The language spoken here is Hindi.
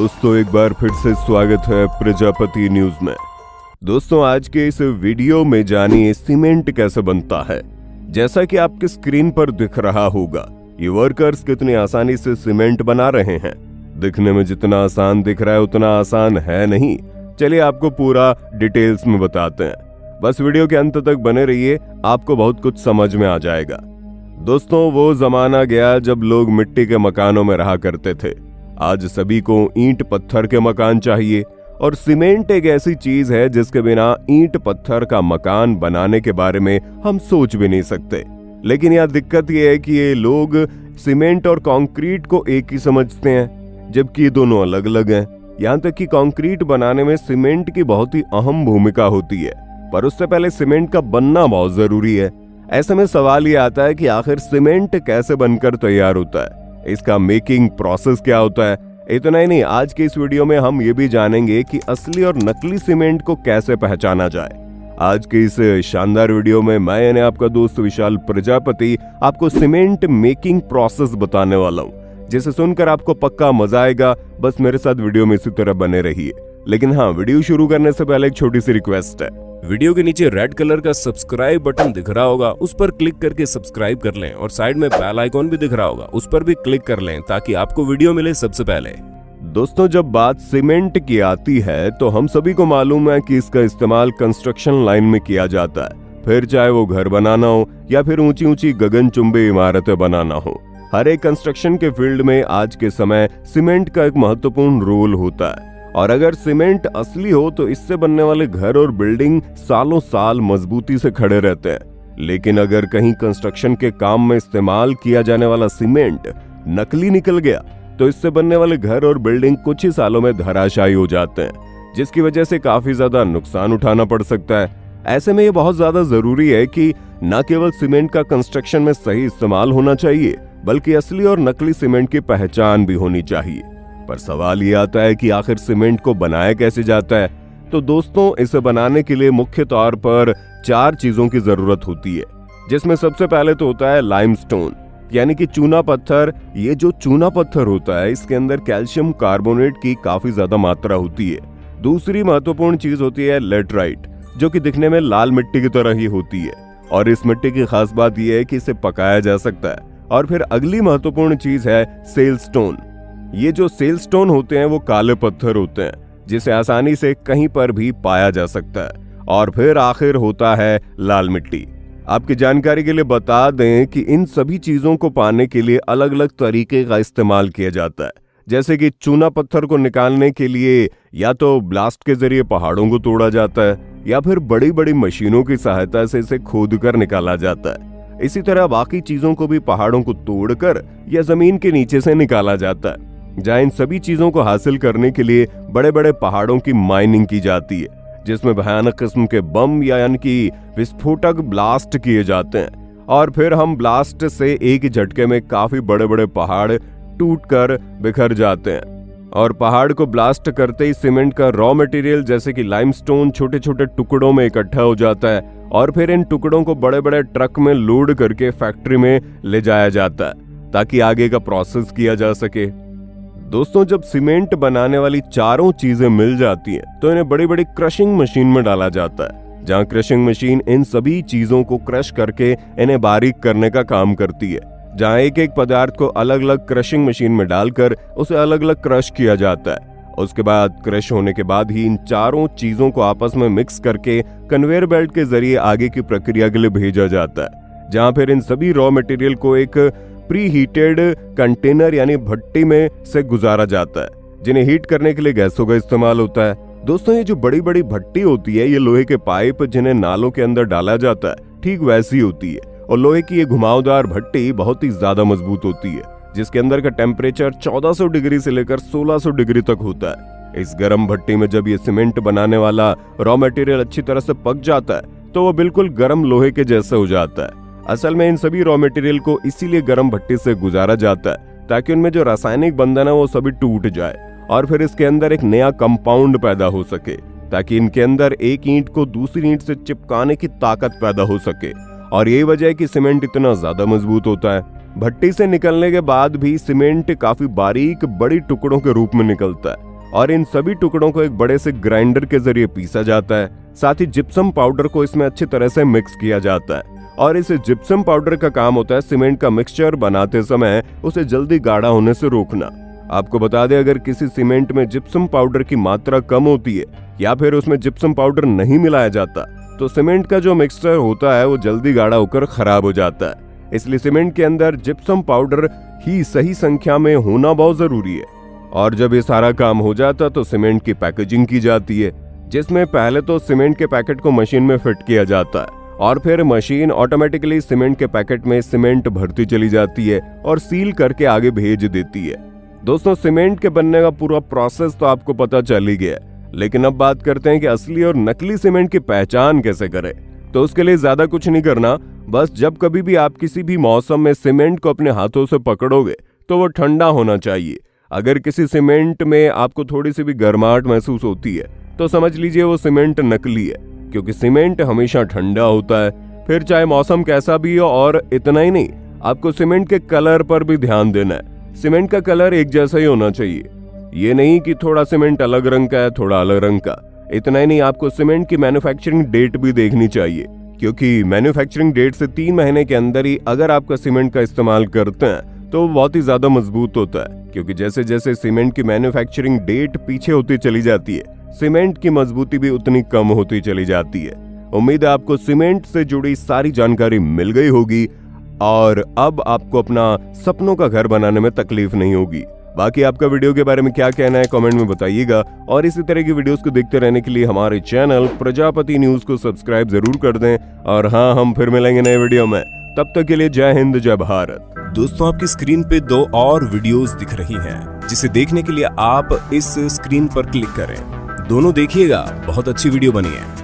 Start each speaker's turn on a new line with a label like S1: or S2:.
S1: दोस्तों एक बार फिर से स्वागत है प्रजापति न्यूज में। दोस्तों आज के इस वीडियो में जानिए सीमेंट कैसे बनता है। जैसा कि आपके स्क्रीन पर दिख रहा होगा, ये वर्कर्स कितनी आसानी से सीमेंट बना रहे हैं। दिखने में जितना आसान दिख रहा है उतना आसान है नहीं। चलिए आपको पूरा डिटेल्स में बताते हैं, बस वीडियो के अंत तक बने रहिए, आपको बहुत कुछ समझ में आ जाएगा। दोस्तों वो जमाना गया जब लोग मिट्टी के मकानों में रहा करते थे। आज सभी को ईंट पत्थर के मकान चाहिए और सीमेंट एक ऐसी चीज है जिसके बिना ईंट पत्थर का मकान बनाने के बारे में हम सोच भी नहीं सकते। लेकिन यहाँ दिक्कत यह है कि ये लोग सीमेंट और कंक्रीट को एक ही समझते हैं, जबकि ये दोनों अलग अलग हैं। यहाँ तक कि कंक्रीट बनाने में सीमेंट की बहुत ही अहम भूमिका होती है, पर उससे पहले सीमेंट का बनना बहुत जरूरी है। ऐसे में सवाल ये आता है कि आखिर सीमेंट कैसे बनकर तैयार होता है, इसका मेकिंग प्रोसेस क्या होता है। इतना ही नहीं, आज के इस वीडियो में हम ये भी जानेंगे कि असली और नकली सीमेंट को कैसे पहचाना जाए। आज के इस शानदार वीडियो में मैं यानी आपका दोस्त विशाल प्रजापति आपको सीमेंट मेकिंग प्रोसेस बताने वाला हूँ, जिसे सुनकर आपको पक्का मजा आएगा। बस मेरे साथ वीडियो में इसी तरह बने रहिए। लेकिन हाँ, वीडियो शुरू करने से पहले एक छोटी सी रिक्वेस्ट है। वीडियो के नीचे रेड कलर का सब्सक्राइब बटन दिख रहा होगा, उस पर क्लिक करके सब्सक्राइब कर लें और साइड में बेल आइकॉन भी दिख रहा होगा, उस पर भी क्लिक कर लें ताकि आपको वीडियो मिले सबसे पहले। दोस्तों जब बात सीमेंट की आती है तो हम सभी को मालूम है कि इसका इस्तेमाल कंस्ट्रक्शन लाइन में किया जाता है, फिर चाहे वो घर बनाना हो या फिर ऊंची ऊंची गगनचुंबी इमारतें बनाना हो। हर एक कंस्ट्रक्शन के फील्ड में आज के समय सीमेंट का एक महत्वपूर्ण रोल होता है। और अगर सीमेंट असली हो तो इससे बनने वाले घर और बिल्डिंग सालों साल मजबूती से खड़े रहते हैं। लेकिन अगर कहीं कंस्ट्रक्शन के काम में इस्तेमाल किया जाने वाला सीमेंट नकली निकल गया तो इससे बनने वाले घर और बिल्डिंग कुछ ही सालों में धराशायी हो जाते हैं, जिसकी वजह से काफी ज्यादा नुकसान उठाना पड़ सकता है। ऐसे में ये बहुत ज्यादा जरूरी है कि न केवल सीमेंट का कंस्ट्रक्शन में सही इस्तेमाल होना चाहिए, बल्कि असली और नकली सीमेंट की पहचान भी होनी चाहिए। पर सवाल ये आता है कि आखिर सीमेंट को बनाया कैसे जाता है। तो दोस्तों इसे बनाने के लिए मुख्य तौर पर 4 चीजों की जरूरत होती है, जिसमें सबसे पहले तो होता है लाइमस्टोन यानी कि चूना पत्थर। ये जो चूना पत्थर होता है इसके अंदर कैल्शियम कार्बोनेट की काफी ज्यादा मात्रा होती है। दूसरी महत्वपूर्ण चीज होती है लेटराइट, जो कि दिखने में लाल मिट्टी की तरह ही होती है और इस मिट्टी की खास बात यह है कि इसे पकाया जा सकता है। और फिर अगली महत्वपूर्ण चीज है सेलस्टोन। ये जो सेलस्टोन होते हैं वो काले पत्थर होते हैं, जिसे आसानी से कहीं पर भी पाया जा सकता है। और फिर आखिर होता है लाल मिट्टी। आपकी जानकारी के लिए बता दें कि इन सभी चीजों को पाने के लिए अलग अलग तरीके का इस्तेमाल किया जाता है। जैसे कि चूना पत्थर को निकालने के लिए या तो ब्लास्ट के जरिए पहाड़ों को तोड़ा जाता है या फिर बड़ी बड़ी मशीनों की सहायता से इसे खोद कर निकाला जाता है। इसी तरह बाकी चीजों को भी पहाड़ों को तोड़कर या जमीन के नीचे से निकाला जाता है, जहाँ इन सभी चीजों को हासिल करने के लिए बड़े बड़े पहाड़ों की माइनिंग की जाती है, जिसमें भयानक किस्म के बम यानी कि विस्फोटक ब्लास्ट किए जाते हैं। और फिर हम ब्लास्ट से एक ही झटके में काफी बड़े बड़े पहाड़ टूटकर बिखर जाते हैं। और पहाड़ को ब्लास्ट करते ही सीमेंट का रॉ मटेरियल जैसे कि लाइमस्टोन छोटे छोटे टुकड़ों में इकट्ठा हो जाता है और फिर इन टुकड़ों को बड़े बड़े ट्रक में लोड करके फैक्ट्री में ले जाया जाता है ताकि आगे का प्रोसेस किया जा सके। दोस्तों जब सीमेंट बनाने वाली चारों चीजें मिल जाती हैं तो इन्हें बड़ी बड़ी क्रशिंग मशीन में डाला जाता है, जहां क्रशिंग मशीन इन सभी चीजों को क्रश करके इन्हें बारीक करने का काम करती है। जहां एक एक पदार्थ को अलग अलग क्रशिंग मशीन में डालकर उसे अलग अलग क्रश किया जाता है। उसके बाद क्रश होने के बाद ही इन चारों चीजों को आपस में मिक्स करके कन्वेयर बेल्ट के जरिए आगे की प्रक्रिया के लिए भेजा जाता है, जहां फिर इन सभी रॉ मटेरियल को एक प्री हीटेड कंटेनर यानी भट्टी में से गुजारा जाता है, जिन्हें हीट करने के लिए गैसों का इस्तेमाल होता है। दोस्तों ये जो बड़ी बड़ी भट्टी होती है ये लोहे के पाइप जिन्हें नालों के अंदर डाला जाता है ठीक वैसी होती है। और लोहे की ये घुमावदार भट्टी बहुत ही ज्यादा मजबूत होती है, जिसके अंदर का टेम्परेचर 1400 डिग्री से लेकर 1600 डिग्री तक होता है। इस गर्म भट्टी में जब ये सीमेंट बनाने वाला रॉ मटेरियल अच्छी तरह से पक जाता है तो वो बिल्कुल गर्म लोहे के जैसा हो जाता है। असल में इन सभी रॉ मटेरियल को इसीलिए गर्म भट्टी से गुजारा जाता है ताकि उनमें जो रासायनिक बंधन है वो सभी टूट जाए और फिर इसके अंदर एक नया कंपाउंड पैदा हो सके, ताकि इनके अंदर एक ईंट को दूसरी ईंट से चिपकाने की ताकत पैदा हो सके। और यही वजह है कि सीमेंट इतना ज्यादा मजबूत होता है। भट्टी से निकलने के बाद भी सीमेंट काफी बारीक बड़ी टुकड़ों के रूप में निकलता है, और इन सभी टुकड़ों को एक बड़े से ग्राइंडर के जरिए पीसा जाता है। साथ ही जिप्सम पाउडर को इसमें अच्छी तरह से मिक्स किया जाता है और इस जिप्सम पाउडर का काम होता है सीमेंट का मिक्सचर बनाते समय उसे जल्दी गाढ़ा होने से रोकना। आपको बता दें, अगर किसी सीमेंट में जिप्सम पाउडर की मात्रा कम होती है या फिर उसमें जिप्सम पाउडर नहीं मिलाया जाता तो सीमेंट का जो मिक्सचर होता है वो जल्दी गाढ़ा होकर खराब हो जाता है। इसलिए सीमेंट के अंदर जिप्सम पाउडर ही सही संख्या में होना बहुत जरूरी है। और जब ये सारा काम हो जाता तो सीमेंट की पैकेजिंग की जाती है, जिसमें पहले तो सीमेंट के पैकेट को मशीन में फिट किया जाता है और फिर मशीन ऑटोमेटिकली सीमेंट के पैकेट में सीमेंट भरती चली जाती है और सील करके आगे भेज देती है। दोस्तों, सीमेंट के बनने का पूरा प्रोसेस तो आपको पता चल ही गया, लेकिन अब बात करते हैं कि असली और नकली सीमेंट की पहचान कैसे करें। तो उसके लिए ज्यादा कुछ नहीं करना, बस जब कभी भी आप किसी भी मौसम में सीमेंट को अपने हाथों से पकड़ोगे तो वो ठंडा होना चाहिए। अगर किसी सीमेंट में आपको थोड़ी सी भी गर्माहट महसूस होती है तो समझ लीजिए वो सीमेंट नकली है, क्योंकि सीमेंट हमेशा ठंडा होता है, फिर चाहे मौसम कैसा भी हो। और इतना ही नहीं, आपको सीमेंट के कलर पर भी ध्यान देना है। सीमेंट का कलर एक जैसा ही होना चाहिए, ये नहीं कि थोड़ा सीमेंट अलग रंग का है थोड़ा अलग रंग का। इतना ही नहीं, आपको सीमेंट की मैन्युफैक्चरिंग डेट भी देखनी चाहिए, क्योंकि मैन्युफैक्चरिंग डेट से 3 महीने के अंदर ही अगर आपका सीमेंट का इस्तेमाल करते हैं तो वो बहुत ही ज्यादा मजबूत होता है, क्योंकि जैसे जैसे सीमेंट की मैन्युफैक्चरिंग डेट पीछे होती चली जाती है सीमेंट की मजबूती भी उतनी कम होती चली जाती है। उम्मीद है आपको सीमेंट से जुड़ी सारी जानकारी मिल गई होगी और अब आपको अपना सपनों का घर बनाने में तकलीफ नहीं होगी। बाकी आपका वीडियो के बारे में क्या कहना है कमेंट में बताइएगा और इसी तरह की वीडियोस को देखते रहने के लिए हमारे चैनल प्रजापति न्यूज को सब्सक्राइब जरूर कर दें। और हाँ, हम फिर मिलेंगे नए वीडियो में, तब तक के लिए जय हिंद जय भारत।
S2: दोस्तों, आपकी स्क्रीन पे 2 और वीडियोस दिख रही हैं, जिसे देखने के लिए आप इस स्क्रीन पर क्लिक करें। दोनों देखिएगा, बहुत अच्छी वीडियो बनी है।